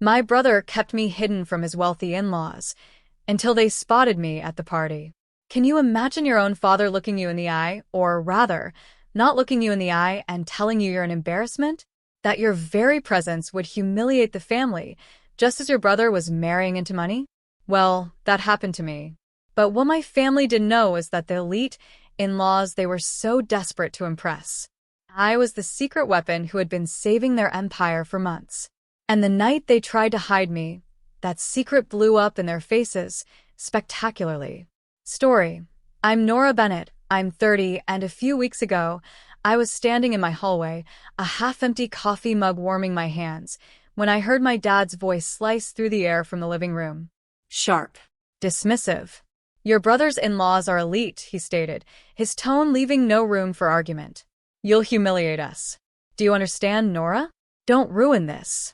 My brother kept me hidden from his wealthy in-laws until they spotted me at the party. Can you imagine your own father looking you in the eye, or rather, not looking you in the eye and telling you you're an embarrassment? That your very presence would humiliate the family, just as your brother was marrying into money? Well, that happened to me. But what my family didn't know is that the elite in-laws they were so desperate to impress. I was the secret weapon who had been saving their empire for months. And the night they tried to hide me, that secret blew up in their faces, spectacularly. Story. I'm Nora Bennett, I'm 30, and a few weeks ago, I was standing in my hallway, a half-empty coffee mug warming my hands, when I heard my dad's voice slice through the air from the living room. Sharp. Dismissive. Your brother's in-laws are elite, he stated, his tone leaving no room for argument. You'll humiliate us. Do you understand, Nora? Don't ruin this.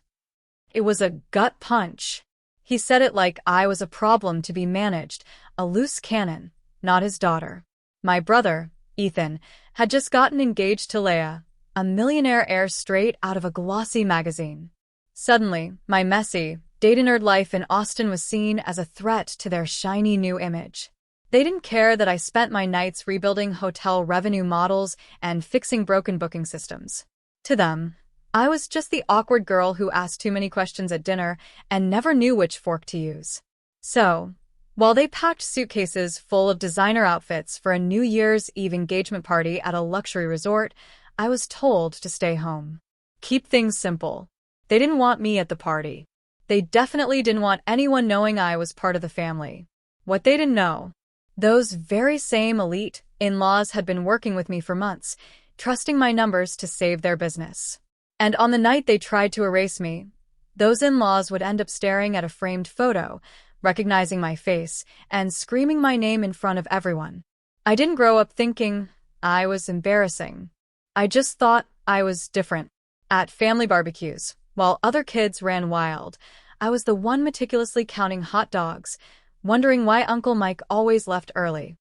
It was a gut punch. He said it like I was a problem to be managed, a loose cannon, not his daughter. My brother, Ethan, had just gotten engaged to Leah, a millionaire heir straight out of a glossy magazine. Suddenly, my messy, data-nerd life in Austin was seen as a threat to their shiny new image. They didn't care that I spent my nights rebuilding hotel revenue models and fixing broken booking systems. To them, I was just the awkward girl who asked too many questions at dinner and never knew which fork to use. So, while they packed suitcases full of designer outfits for a New Year's Eve engagement party at a luxury resort, I was told to stay home. Keep things simple. They didn't want me at the party. They definitely didn't want anyone knowing I was part of the family. What they didn't know, those very same elite in-laws had been working with me for months, trusting my numbers to save their business. And on the night they tried to erase me, those in-laws would end up staring at a framed photo, recognizing my face, and screaming my name in front of everyone. I didn't grow up thinking I was embarrassing. I just thought I was different. At family barbecues, while other kids ran wild, I was the one meticulously counting hot dogs, wondering why Uncle Mike always left early.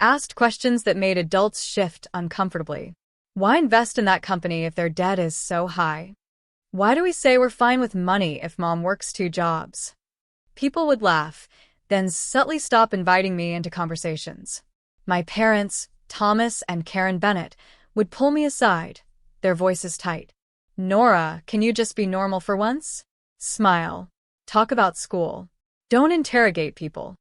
Asked questions that made adults shift uncomfortably. Why invest in that company if their debt is so high? Why do we say we're fine with money if mom works 2 jobs? People would laugh, then subtly stop inviting me into conversations. My parents, Thomas and Karen Bennett, would pull me aside, their voices tight. Nora, can you just be normal for once? Smile. Talk about school. Don't interrogate people.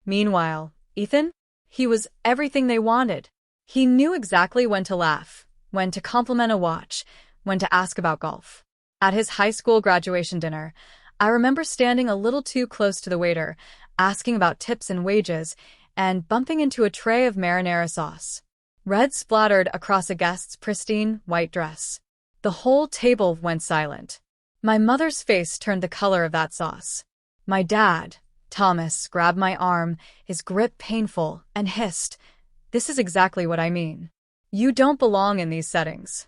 Meanwhile, Ethan? He was everything they wanted. He knew exactly when to laugh, when to compliment a watch, when to ask about golf. At his high school graduation dinner, I remember standing a little too close to the waiter, asking about tips and wages, and bumping into a tray of marinara sauce. Red splattered across a guest's pristine white dress. The whole table went silent. My mother's face turned the color of that sauce. My dad, Thomas, grabbed my arm, his grip painful, and hissed, "This is exactly what I mean. You don't belong in these settings."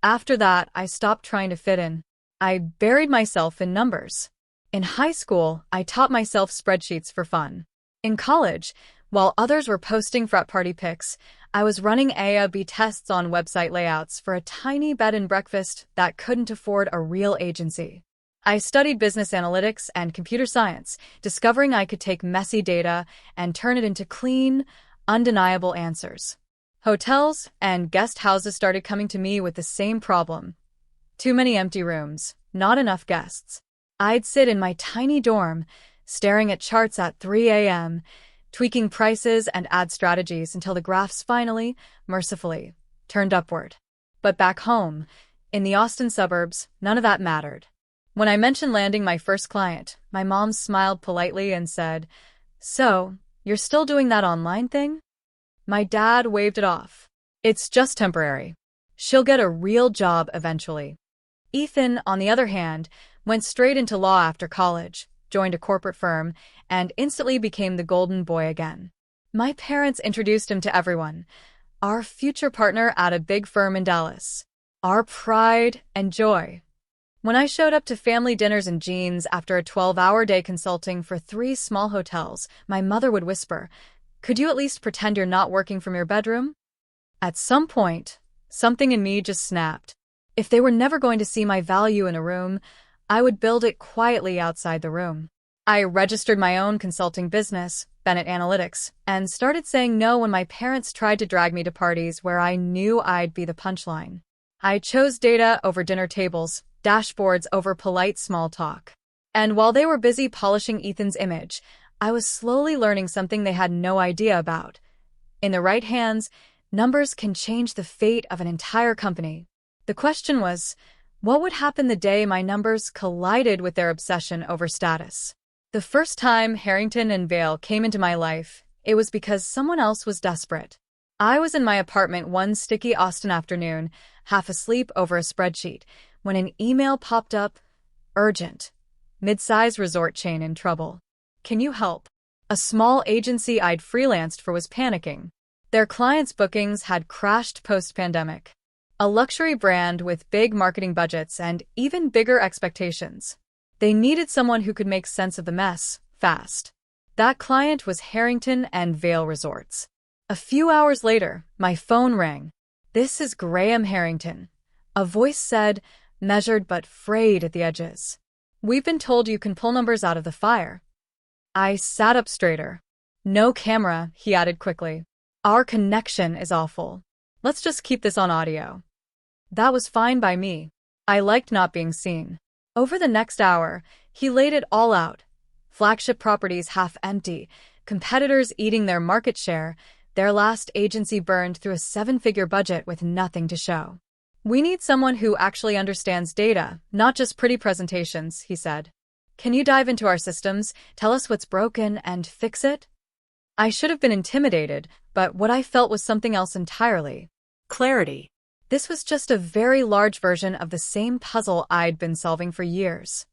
After that, I stopped trying to fit in. I buried myself in numbers. In high school, I taught myself spreadsheets for fun. In college, while others were posting frat party pics, I was running A/B tests on website layouts for a tiny bed and breakfast that couldn't afford a real agency. I studied business analytics and computer science, discovering I could take messy data and turn it into clean, undeniable answers. Hotels and guest houses started coming to me with the same problem. Too many empty rooms, not enough guests. I'd sit in my tiny dorm, staring at charts at 3 a.m., tweaking prices and ad strategies until the graphs finally, mercifully, turned upward. But back home, in the Austin suburbs, none of that mattered. When I mentioned landing my first client, my mom smiled politely and said, "So, you're still doing that online thing?" My dad waved it off. "It's just temporary. She'll get a real job eventually." Ethan, on the other hand, went straight into law after college, joined a corporate firm, and instantly became the golden boy again. My parents introduced him to everyone. Our future partner at a big firm in Dallas. Our pride and joy. When I showed up to family dinners in jeans after a 12-hour day consulting for 3 small hotels, my mother would whisper, "Could you at least pretend you're not working from your bedroom?" At some point, something in me just snapped. If they were never going to see my value in a room, I would build it quietly outside the room. I registered my own consulting business, Bennett Analytics, and started saying no when my parents tried to drag me to parties where I knew I'd be the punchline. I chose data over dinner tables, dashboards over polite small talk. And while they were busy polishing Ethan's image, I was slowly learning something they had no idea about. In the right hands, numbers can change the fate of an entire company. The question was, what would happen the day my numbers collided with their obsession over status? The first time Harrington and Vale came into my life, it was because someone else was desperate. I was in my apartment one sticky Austin afternoon, half asleep over a spreadsheet, when an email popped up. Urgent. Mid-size resort chain in trouble. Can you help? A small agency I'd freelanced for was panicking. Their clients' bookings had crashed post-pandemic. A luxury brand with big marketing budgets and even bigger expectations. They needed someone who could make sense of the mess, fast. That client was Harrington and Vale Resorts. A few hours later, my phone rang. "This is Graham Harrington," a voice said, measured but frayed at the edges. "We've been told you can pull numbers out of the fire." I sat up straighter. "No camera," he added quickly. "Our connection is awful. Let's just keep this on audio." That was fine by me. I liked not being seen. Over the next hour, he laid it all out. Flagship properties half empty, competitors eating their market share, their last agency burned through a 7-figure budget with nothing to show. "We need someone who actually understands data, not just pretty presentations," he said. "Can you dive into our systems, tell us what's broken, and fix it?" I should have been intimidated, but what I felt was something else entirely. Clarity. This was just a very large version of the same puzzle I'd been solving for years.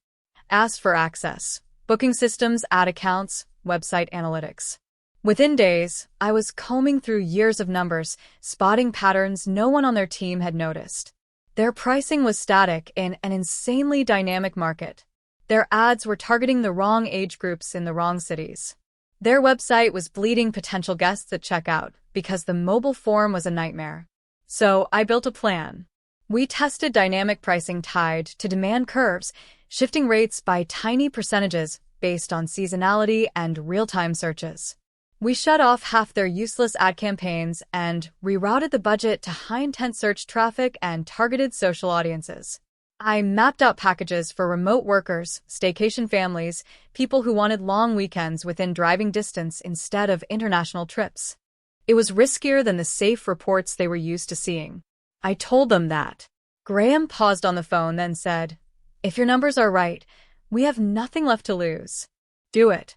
Asked for access, booking systems, ad accounts, website analytics. Within days, I was combing through years of numbers, spotting patterns no one on their team had noticed. Their pricing was static in an insanely dynamic market. Their ads were targeting the wrong age groups in the wrong cities. Their website was bleeding potential guests at checkout because the mobile form was a nightmare. So I built a plan. We tested dynamic pricing tied to demand curves, shifting rates by tiny percentages based on seasonality and real-time searches. We shut off half their useless ad campaigns and rerouted the budget to high-intent search traffic and targeted social audiences. I mapped out packages for remote workers, staycation families, people who wanted long weekends within driving distance instead of international trips. It was riskier than the safe reports they were used to seeing. I told them that. Graham paused on the phone, then said, "If your numbers are right, we have nothing left to lose. Do it."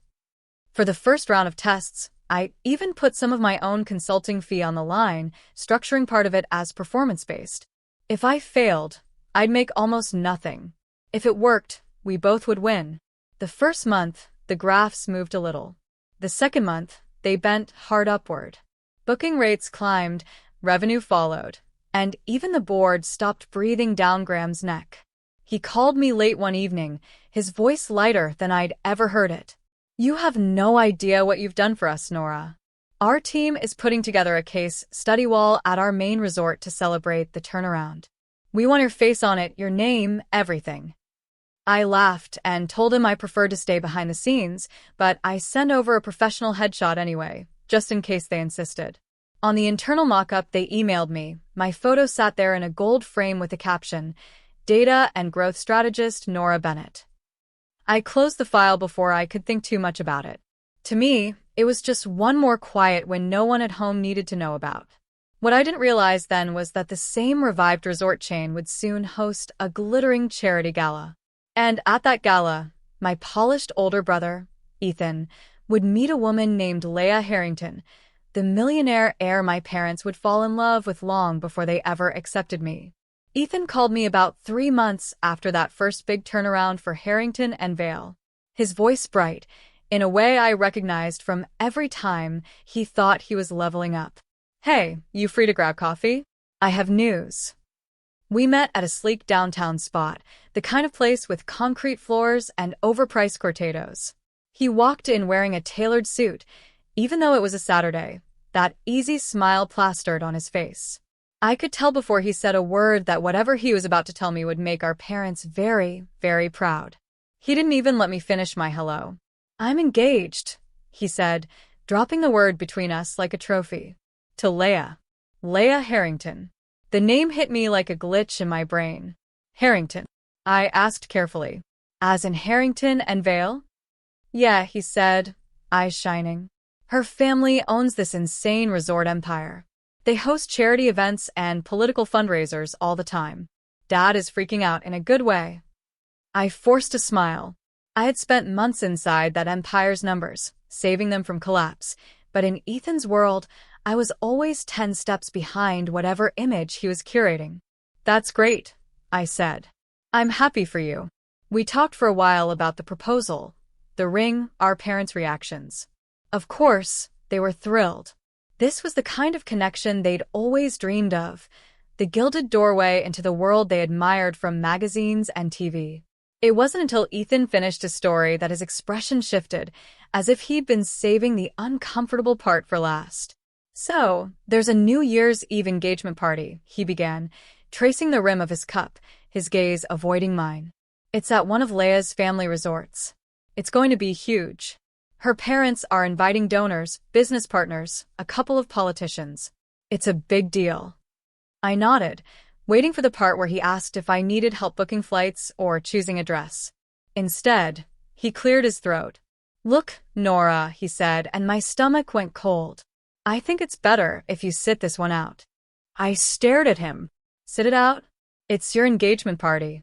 For the first round of tests, I even put some of my own consulting fee on the line, structuring part of it as performance-based. If I failed, I'd make almost nothing. If it worked, we both would win. The first month, the graphs moved a little. The second month, they bent hard upward. Booking rates climbed, revenue followed, and even the board stopped breathing down Graham's neck. He called me late one evening, his voice lighter than I'd ever heard it. "You have no idea what you've done for us, Nora. Our team is putting together a case study wall at our main resort to celebrate the turnaround. We want your face on it, your name, everything." I laughed and told him I preferred to stay behind the scenes, but I sent over a professional headshot anyway, just in case they insisted. On the internal mock-up they emailed me, my photo sat there in a gold frame with the caption, "Data and Growth Strategist Nora Bennett." I closed the file before I could think too much about it. To me, it was just one more quiet win no one at home needed to know about. What I didn't realize then was that the same revived resort chain would soon host a glittering charity gala. And at that gala, my polished older brother, Ethan, would meet a woman named Leah Harrington, the millionaire heir my parents would fall in love with long before they ever accepted me. Ethan called me about 3 months after that first big turnaround for Harrington and Vale. His voice bright, in a way I recognized from every time he thought he was leveling up. "Hey, you free to grab coffee? I have news." We met at a sleek downtown spot, the kind of place with concrete floors and overpriced cortados. He walked in wearing a tailored suit, even though it was a Saturday, that easy smile plastered on his face. I could tell before he said a word that whatever he was about to tell me would make our parents very, very proud. He didn't even let me finish my hello. "I'm engaged," he said, dropping the word between us like a trophy. "To Leah. Leah Harrington." The name hit me like a glitch in my brain. "Harrington?" I asked carefully. "As in Harrington and Vale?" "Yeah," he said, eyes shining. "Her family owns this insane resort empire. They host charity events and political fundraisers all the time. Dad is freaking out in a good way." I forced a smile. I had spent months inside that empire's numbers, saving them from collapse, but in Ethan's world, I was always 10 steps behind whatever image he was curating. "That's great," I said. "I'm happy for you." We talked for a while about the proposal, the ring, our parents' reactions. Of course, they were thrilled. This was the kind of connection they'd always dreamed of, the gilded doorway into the world they admired from magazines and TV. It wasn't until Ethan finished his story that his expression shifted, as if he'd been saving the uncomfortable part for last. "So, there's a New Year's Eve engagement party," he began, tracing the rim of his cup, his gaze avoiding mine. "It's at one of Leah's family resorts. It's going to be huge. Her parents are inviting donors, business partners, a couple of politicians. It's a big deal." I nodded, waiting for the part where he asked if I needed help booking flights or choosing a dress. Instead, he cleared his throat. "Look, Nora," he said, and my stomach went cold. "I think it's better if you sit this one out." I stared at him. "Sit it out? It's your engagement party."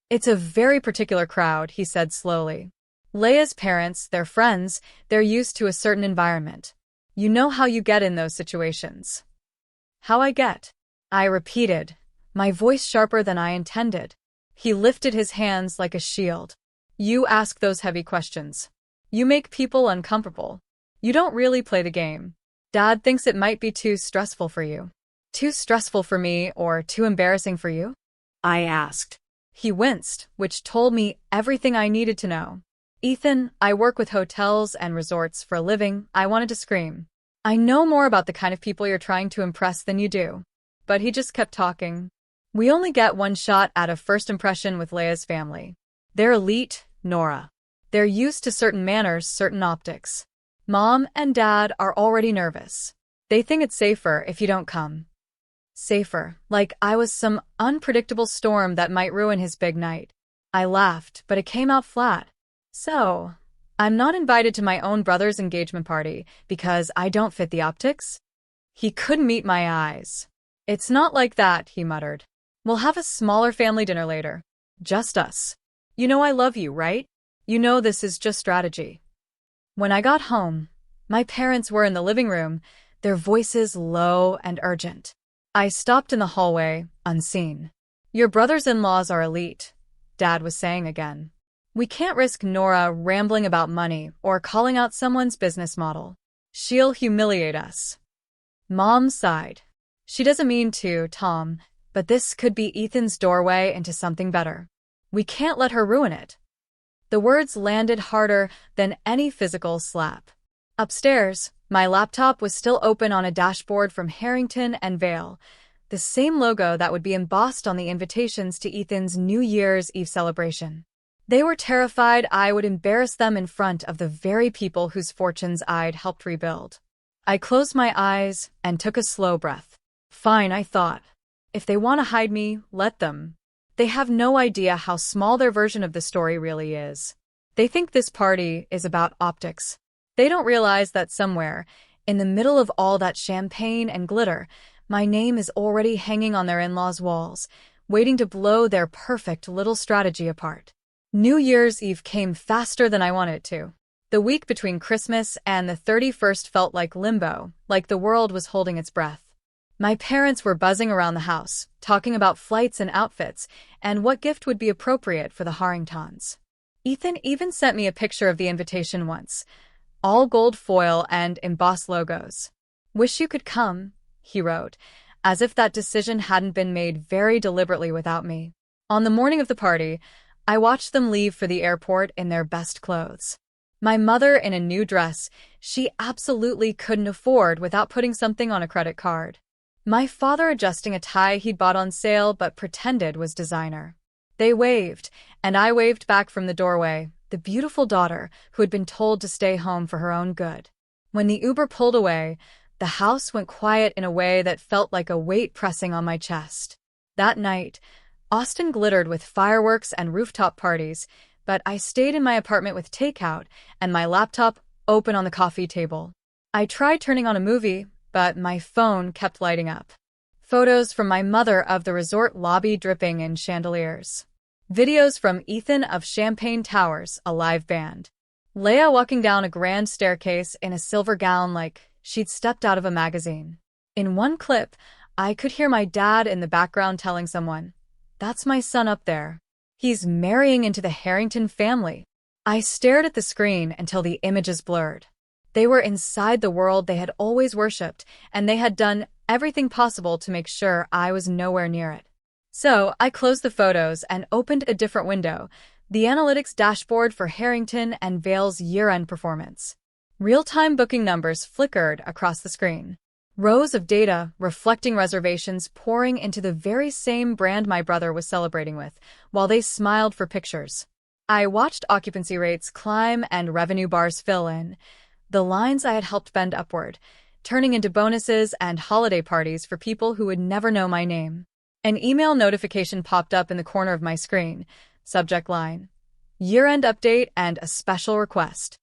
"It's a very particular crowd," he said slowly. "Leah's parents, their friends, they're used to a certain environment. You know how you get in those situations." "How I get?" I repeated, my voice sharper than I intended. He lifted his hands like a shield. "You ask those heavy questions. You make people uncomfortable. You don't really play the game. Dad thinks it might be too stressful for you." "Too stressful for me or too embarrassing for you?" I asked. He winced, which told me everything I needed to know. "Ethan, I work with hotels and resorts for a living." I wanted to scream. "I know more about the kind of people you're trying to impress than you do." But he just kept talking. "We only get one shot at a first impression with Leah's family. They're elite, Nora. They're used to certain manners, certain optics. Mom and Dad are already nervous. They think it's safer if you don't come." Safer, like I was some unpredictable storm that might ruin his big night. I laughed, but it came out flat. "So, I'm not invited to my own brother's engagement party because I don't fit the optics?" He couldn't meet my eyes. "It's not like that," he muttered. "We'll have a smaller family dinner later. Just us. You know I love you, right? You know this is just strategy." When I got home, my parents were in the living room, their voices low and urgent. I stopped in the hallway, unseen. "Your brothers-in-laws are elite," Dad was saying again. "We can't risk Nora rambling about money or calling out someone's business model. She'll humiliate us." Mom sighed. "She doesn't mean to, Tom, but this could be Ethan's doorway into something better. We can't let her ruin it." The words landed harder than any physical slap. Upstairs, my laptop was still open on a dashboard from Harrington and Vale, the same logo that would be embossed on the invitations to Ethan's New Year's Eve celebration. They were terrified I would embarrass them in front of the very people whose fortunes I'd helped rebuild. I closed my eyes and took a slow breath. Fine, I thought. If they want to hide me, let them. They have no idea how small their version of the story really is. They think this party is about optics. They don't realize that somewhere, in the middle of all that champagne and glitter, my name is already hanging on their in-laws' walls, waiting to blow their perfect little strategy apart. New Year's Eve came faster than I wanted it to. The week between Christmas and the 31st felt like limbo, like the world was holding its breath. My parents were buzzing around the house, talking about flights and outfits, and what gift would be appropriate for the Harringtons. Ethan even sent me a picture of the invitation once, all gold foil and embossed logos. "Wish you could come," he wrote, as if that decision hadn't been made very deliberately without me. On the morning of the party, I watched them leave for the airport in their best clothes. My mother in a new dress she absolutely couldn't afford without putting something on a credit card. My father adjusting a tie he'd bought on sale but pretended was designer. They waved, and I waved back from the doorway, the beautiful daughter who had been told to stay home for her own good. When the Uber pulled away, the house went quiet in a way that felt like a weight pressing on my chest. That night, Austin glittered with fireworks and rooftop parties, but I stayed in my apartment with takeout and my laptop open on the coffee table. I tried turning on a movie, but my phone kept lighting up. Photos from my mother of the resort lobby dripping in chandeliers. Videos from Ethan of Champagne Towers, a live band. Leia walking down a grand staircase in a silver gown like she'd stepped out of a magazine. In one clip, I could hear my dad in the background telling someone, "That's my son up there. He's marrying into the Harrington family." I stared at the screen until the images blurred. They were inside the world they had always worshipped, and they had done everything possible to make sure I was nowhere near it. So I closed the photos and opened a different window, the analytics dashboard for Harrington and Vail's year-end performance. Real-time booking numbers flickered across the screen. Rows of data reflecting reservations pouring into the very same brand my brother was celebrating with, while they smiled for pictures. I watched occupancy rates climb and revenue bars fill in, the lines I had helped bend upward, turning into bonuses and holiday parties for people who would never know my name. An email notification popped up in the corner of my screen. Subject line: year-end update and a special request.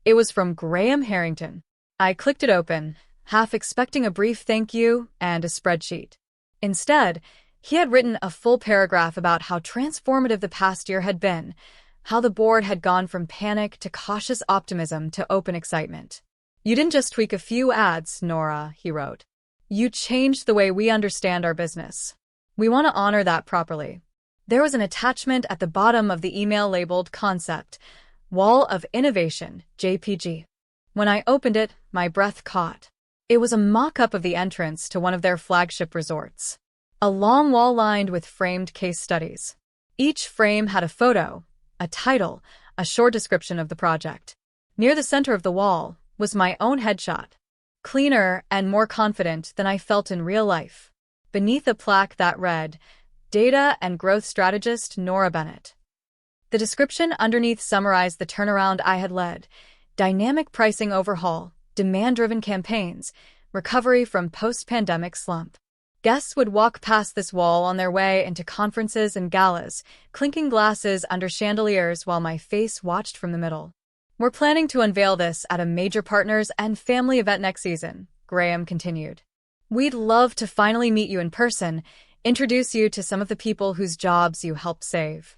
It was from Graham Harrington. I clicked it open, half expecting a brief thank you and a spreadsheet. Instead, he had written a full paragraph about how transformative the past year had been, how the board had gone from panic to cautious optimism to open excitement. "You didn't just tweak a few ads, Nora," he wrote. "You changed the way we understand our business. We want to honor that properly." There was an attachment at the bottom of the email labeled Concept, Wall of Innovation, JPG. When I opened it, my breath caught. It was a mock-up of the entrance to one of their flagship resorts. A long wall lined with framed case studies. Each frame had a photo, a title, a short description of the project. Near the center of the wall was my own headshot, cleaner and more confident than I felt in real life. Beneath a plaque that read, "Data and Growth Strategist Nora Bennett." The description underneath summarized the turnaround I had led: dynamic pricing overhaul, demand-driven campaigns, recovery from post-pandemic slump. Guests would walk past this wall on their way into conferences and galas, clinking glasses under chandeliers while my face watched from the middle. "We're planning to unveil this at a major partners and family event next season," Graham continued. "We'd love to finally meet you in person, introduce you to some of the people whose jobs you helped save."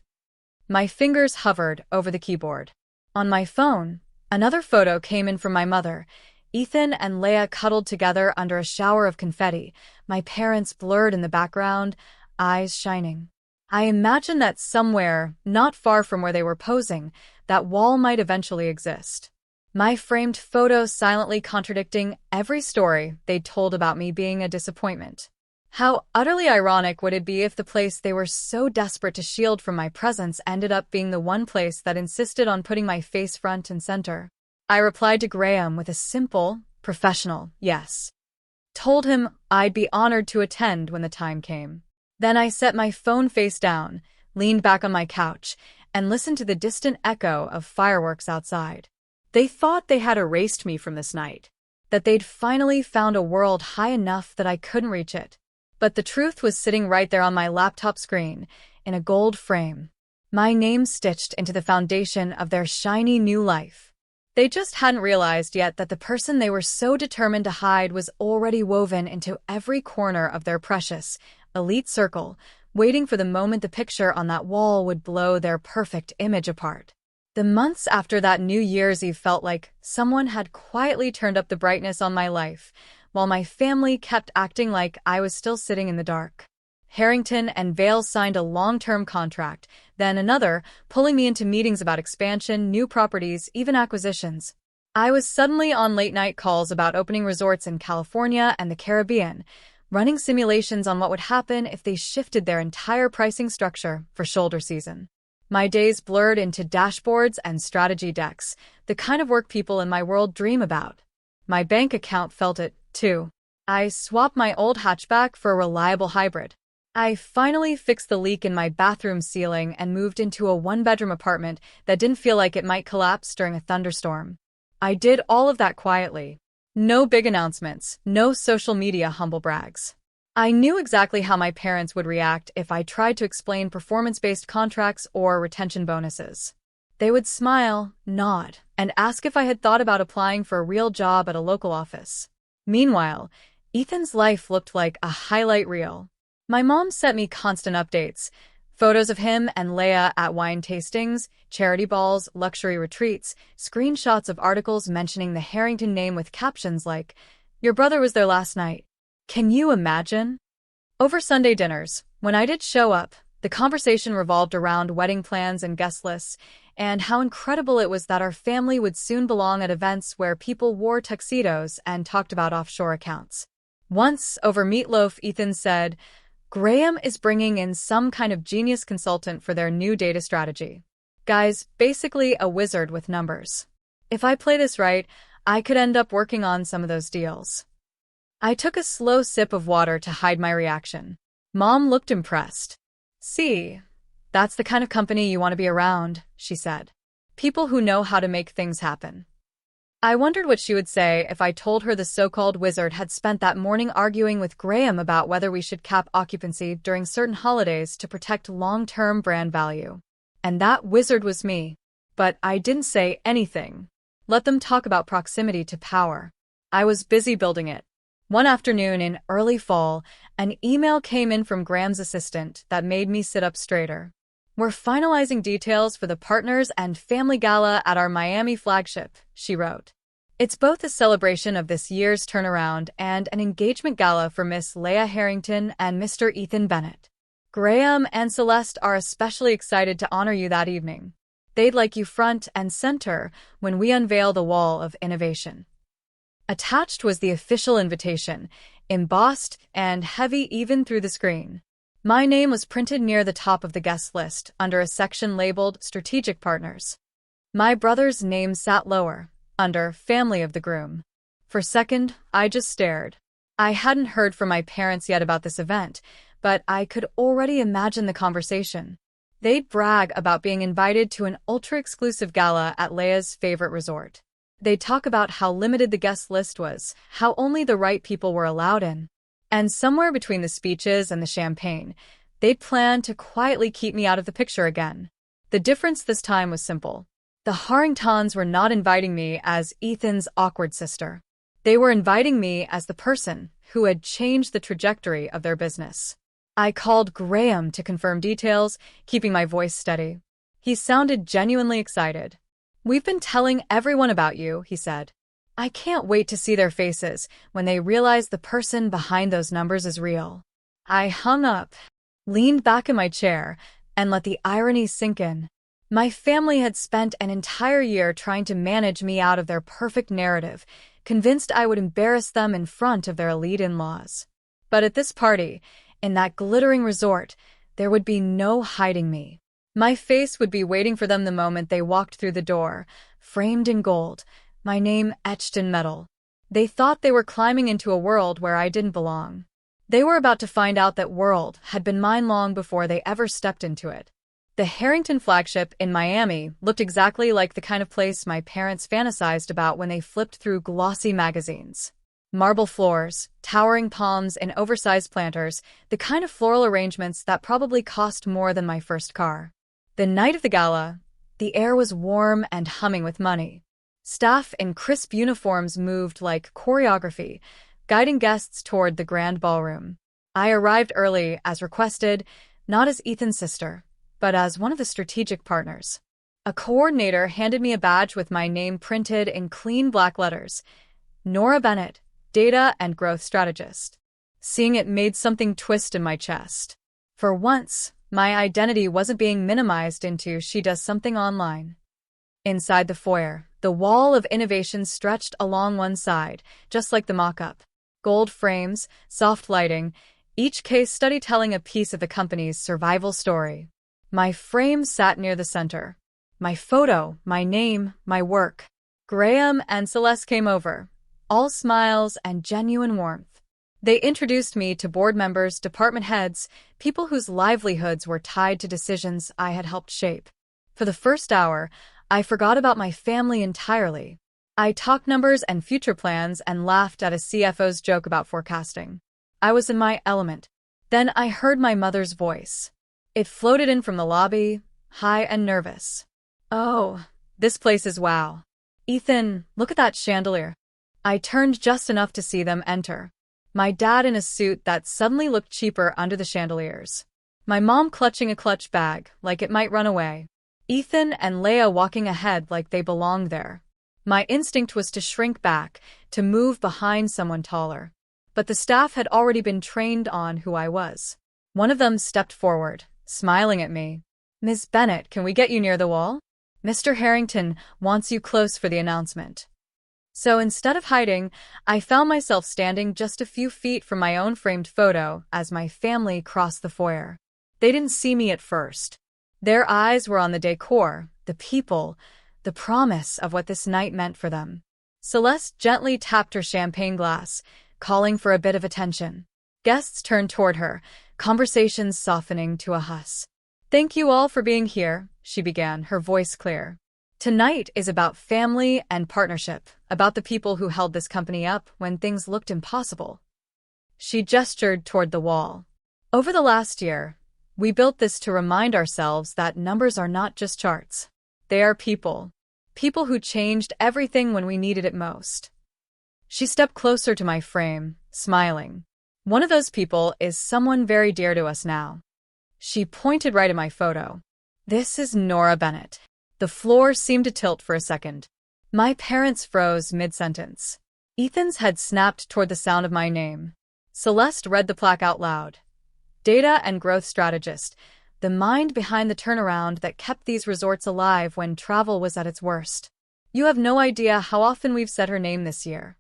My fingers hovered over the keyboard. On my phone, another photo came in from my mother, Ethan and Leia cuddled together under a shower of confetti, my parents blurred in the background, eyes shining. I imagined that somewhere, not far from where they were posing, that wall might eventually exist. My framed photo silently contradicting every story they'd told about me being a disappointment. How utterly ironic would it be if the place they were so desperate to shield from my presence ended up being the one place that insisted on putting my face front and center? I replied to Graham with a simple, professional yes. Told him I'd be honored to attend when the time came. Then I set my phone face down, leaned back on my couch, and listened to the distant echo of fireworks outside. They thought they had erased me from this night, that they'd finally found a world high enough that I couldn't reach it. But the truth was sitting right there on my laptop screen, in a gold frame. My name stitched into the foundation of their shiny new life. They just hadn't realized yet that the person they were so determined to hide was already woven into every corner of their precious, elite circle, waiting for the moment the picture on that wall would blow their perfect image apart. The months after that New Year's Eve felt like someone had quietly turned up the brightness on my life, while my family kept acting like I was still sitting in the dark. Harrington and Vail signed a long-term contract, then another, pulling me into meetings about expansion, new properties, even acquisitions. I was suddenly on late-night calls about opening resorts in California and the Caribbean, running simulations on what would happen if they shifted their entire pricing structure for shoulder season. My days blurred into dashboards and strategy decks, the kind of work people in my world dream about. My bank account felt it, too. I swapped my old hatchback for a reliable hybrid. I finally fixed the leak in my bathroom ceiling and moved into a one-bedroom apartment that didn't feel like it might collapse during a thunderstorm. I did all of that quietly. No big announcements, no social media humble brags. I knew exactly how my parents would react if I tried to explain performance-based contracts or retention bonuses. They would smile, nod, and ask if I had thought about applying for a real job at a local office. Meanwhile, Ethan's life looked like a highlight reel. My mom sent me constant updates, photos of him and Leia at wine tastings, charity balls, luxury retreats, screenshots of articles mentioning the Harrington name with captions like, "Your brother was there last night." Can you imagine? Over Sunday dinners, when I did show up, the conversation revolved around wedding plans and guest lists, and how incredible it was that our family would soon belong at events where people wore tuxedos and talked about offshore accounts. Once, over meatloaf, Ethan said, "Graham is bringing in some kind of genius consultant for their new data strategy. Guys, basically a wizard with numbers. If I play this right, I could end up working on some of those deals." I took a slow sip of water to hide my reaction. Mom looked impressed. "See, that's the kind of company you want to be around," she said. "People who know how to make things happen." I wondered what she would say if I told her the so-called wizard had spent that morning arguing with Graham about whether we should cap occupancy during certain holidays to protect long-term brand value. And that wizard was me. But I didn't say anything. Let them talk about proximity to power. I was busy building it. One afternoon in early fall, an email came in from Graham's assistant that made me sit up straighter. "We're finalizing details for the Partners and Family Gala at our Miami flagship," she wrote. "It's both a celebration of this year's turnaround and an engagement gala for Miss Leia Harrington and Mr. Ethan Bennett. Graham and Celeste are especially excited to honor you that evening. They'd like you front and center when we unveil the Wall of Innovation." Attached was the official invitation, embossed and heavy even through the screen. My name was printed near the top of the guest list under a section labeled Strategic Partners. My brother's name sat lower, under Family of the Groom. For a second, I just stared. I hadn't heard from my parents yet about this event, but I could already imagine the conversation. They'd brag about being invited to an ultra-exclusive gala at Leia's favorite resort. They'd talk about how limited the guest list was, how only the right people were allowed in. And somewhere between the speeches and the champagne, they'd plan to quietly keep me out of the picture again. The difference this time was simple. The Harringtons were not inviting me as Ethan's awkward sister. They were inviting me as the person who had changed the trajectory of their business. I called Graham to confirm details, keeping my voice steady. He sounded genuinely excited. "We've been telling everyone about you," he said. "I can't wait to see their faces when they realize the person behind those numbers is real." I hung up, leaned back in my chair, and let the irony sink in. My family had spent an entire year trying to manage me out of their perfect narrative, convinced I would embarrass them in front of their elite in-laws. But at this party, in that glittering resort, there would be no hiding me. My face would be waiting for them the moment they walked through the door, framed in gold, my name etched in metal. They thought they were climbing into a world where I didn't belong. They were about to find out that world had been mine long before they ever stepped into it. The Harrington flagship in Miami looked exactly like the kind of place my parents fantasized about when they flipped through glossy magazines. Marble floors, towering palms and oversized planters, the kind of floral arrangements that probably cost more than my first car. The night of the gala, the air was warm and humming with money. Staff in crisp uniforms moved like choreography, guiding guests toward the grand ballroom. I arrived early as requested, not as Ethan's sister, but as one of the strategic partners. A coordinator handed me a badge with my name printed in clean black letters. Nora Bennett, Data and Growth Strategist. Seeing it made something twist in my chest. For once, my identity wasn't being minimized into "she does something online." Inside the foyer, the wall of innovation stretched along one side, just like the mock-up. Gold frames, soft lighting, each case study telling a piece of the company's survival story. My frame sat near the center. My photo, my name, my work. Graham and Celeste came over, all smiles and genuine warmth. They introduced me to board members, department heads, people whose livelihoods were tied to decisions I had helped shape. For the first hour, I forgot about my family entirely. I talked numbers and future plans and laughed at a CFO's joke about forecasting. I was in my element. Then I heard my mother's voice. It floated in from the lobby, high and nervous. "Oh, this place is wow. Ethan, look at that chandelier." I turned just enough to see them enter. My dad in a suit that suddenly looked cheaper under the chandeliers. My mom clutching a clutch bag, like it might run away. Ethan and Leia walking ahead like they belonged there. My instinct was to shrink back, to move behind someone taller. But the staff had already been trained on who I was. One of them stepped forward, smiling at me. "Miss Bennett, can we get you near the wall? Mr. Harrington wants you close for the announcement." So instead of hiding, I found myself standing just a few feet from my own framed photo as my family crossed the foyer. They didn't see me at first. Their eyes were on the decor, the people, the promise of what this night meant for them. Celeste gently tapped her champagne glass, calling for a bit of attention. Guests turned toward her, conversations softening to a hush. "Thank you all for being here," she began, her voice clear. "Tonight is about family and partnership, about the people who held this company up when things looked impossible." She gestured toward the wall. "Over the last year, we built this to remind ourselves that numbers are not just charts. They are people. People who changed everything when we needed it most." She stepped closer to my frame, smiling. "One of those people is someone very dear to us now." She pointed right at my photo. "This is Nora Bennett." The floor seemed to tilt for a second. My parents froze mid-sentence. Ethan's head snapped toward the sound of my name. Celeste read the plaque out loud. "Data and growth strategist, the mind behind the turnaround that kept these resorts alive when travel was at its worst. You have no idea how often we've said her name this year."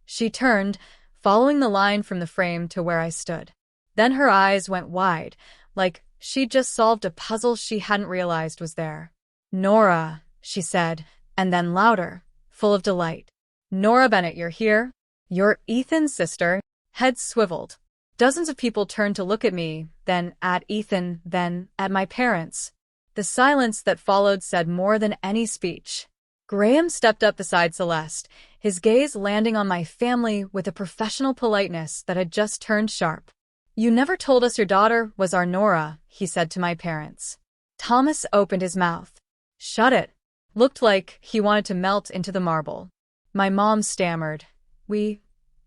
She turned, following the line from the frame to where I stood. Then her eyes went wide, like she'd just solved a puzzle she hadn't realized was there. "Nora," she said, and then louder, full of delight. "Nora Bennett, you're here? You're Ethan's sister." Heads swiveled. Dozens of people turned to look at me, then at Ethan, then at my parents. The silence that followed said more than any speech. Graham stepped up beside Celeste, his gaze landing on my family with a professional politeness that had just turned sharp. "You never told us your daughter was our Nora," he said to my parents. Thomas opened his mouth. "Shut it." Looked like he wanted to melt into the marble. My mom stammered. We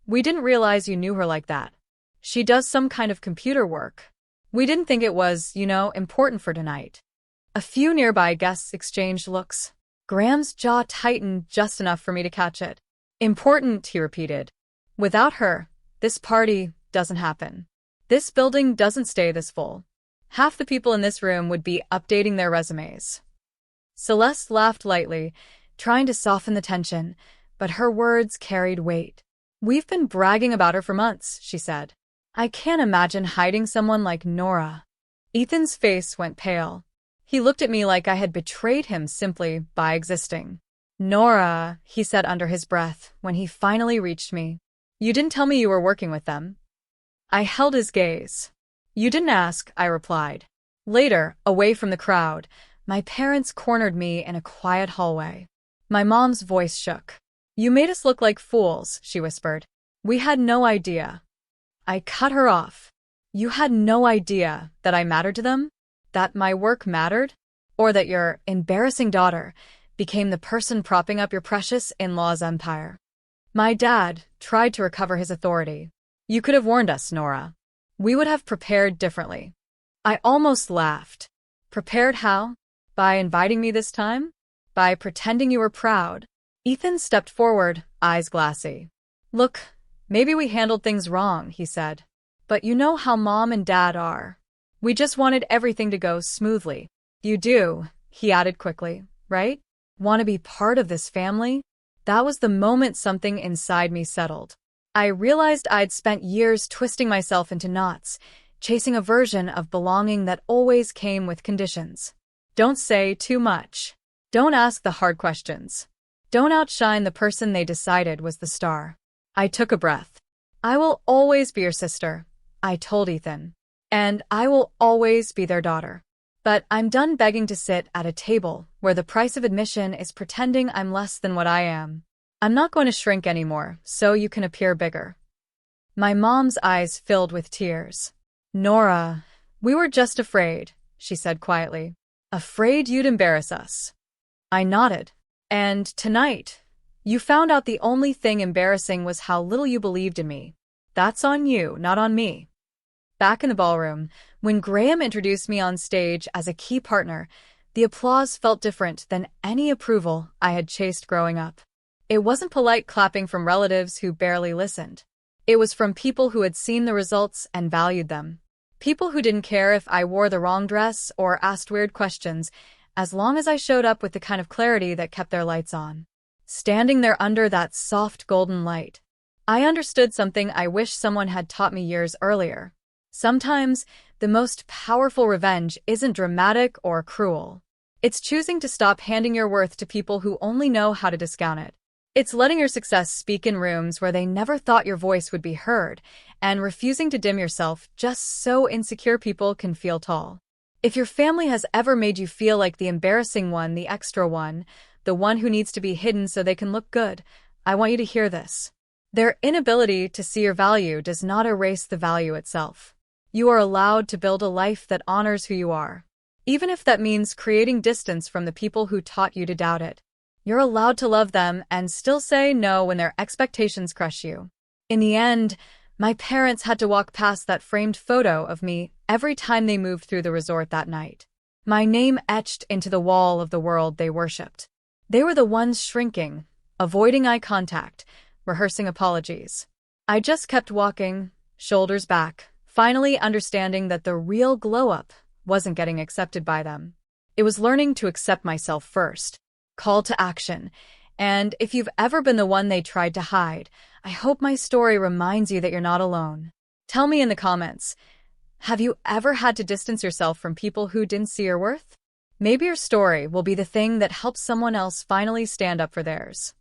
didn't realize you knew her like that. She does some kind of computer work. We didn't think it was, important for tonight." A few nearby guests exchanged looks. Graham's jaw tightened just enough for me to catch it. "Important," he repeated. "Without her, this party doesn't happen. This building doesn't stay this full. Half the people in this room would be updating their resumes." Celeste laughed lightly, trying to soften the tension, but her words carried weight. "We've been bragging about her for months," she said. "I can't imagine hiding someone like Nora." Ethan's face went pale. He looked at me like I had betrayed him simply by existing. "Nora," he said under his breath when he finally reached me. "You didn't tell me you were working with them." I held his gaze. "You didn't ask," I replied. Later, away from the crowd, my parents cornered me in a quiet hallway. My mom's voice shook. "You made us look like fools," she whispered. "We had no idea." I cut her off. "You had no idea that I mattered to them? That my work mattered? Or that your embarrassing daughter became the person propping up your precious in-law's empire?" My dad tried to recover his authority. "You could have warned us, Nora. We would have prepared differently." I almost laughed. "Prepared how? By inviting me this time? By pretending you were proud?" Ethan stepped forward, eyes glassy. "Look, maybe we handled things wrong," he said. "But you know how Mom and Dad are. We just wanted everything to go smoothly." "You do," he added quickly, "right? Want to be part of this family?" That was the moment something inside me settled. I realized I'd spent years twisting myself into knots, chasing a version of belonging that always came with conditions. Don't say too much. Don't ask the hard questions. Don't outshine the person they decided was the star. I took a breath. I will always be your sister, I told Ethan. And I will always be their daughter. But I'm done begging to sit at a table where the price of admission is pretending I'm less than what I am. I'm not going to shrink anymore, so you can appear bigger. My mom's eyes filled with tears. Nora, we were just afraid, she said quietly. Afraid you'd embarrass us. I nodded. And tonight, you found out the only thing embarrassing was how little you believed in me. That's on you, not on me. Back in the ballroom, when Graham introduced me on stage as a key partner, the applause felt different than any approval I had chased growing up. It wasn't polite clapping from relatives who barely listened. It was from people who had seen the results and valued them. People who didn't care if I wore the wrong dress or asked weird questions, as long as I showed up with the kind of clarity that kept their lights on. Standing there under that soft golden light, I understood something I wish someone had taught me years earlier. Sometimes, the most powerful revenge isn't dramatic or cruel. It's choosing to stop handing your worth to people who only know how to discount it. It's letting your success speak in rooms where they never thought your voice would be heard, and refusing to dim yourself just so insecure people can feel tall. If your family has ever made you feel like the embarrassing one, the extra one, the one who needs to be hidden so they can look good, I want you to hear this. Their inability to see your value does not erase the value itself. You are allowed to build a life that honors who you are, even if that means creating distance from the people who taught you to doubt it. You're allowed to love them and still say no when their expectations crush you. In the end, my parents had to walk past that framed photo of me every time they moved through the resort that night. My name etched into the wall of the world they worshipped. They were the ones shrinking, avoiding eye contact, rehearsing apologies. I just kept walking, shoulders back, finally understanding that the real glow-up wasn't getting accepted by them. It was learning to accept myself first. Call to action. And if you've ever been the one they tried to hide, I hope my story reminds you that you're not alone. Tell me in the comments, have you ever had to distance yourself from people who didn't see your worth? Maybe your story will be the thing that helps someone else finally stand up for theirs.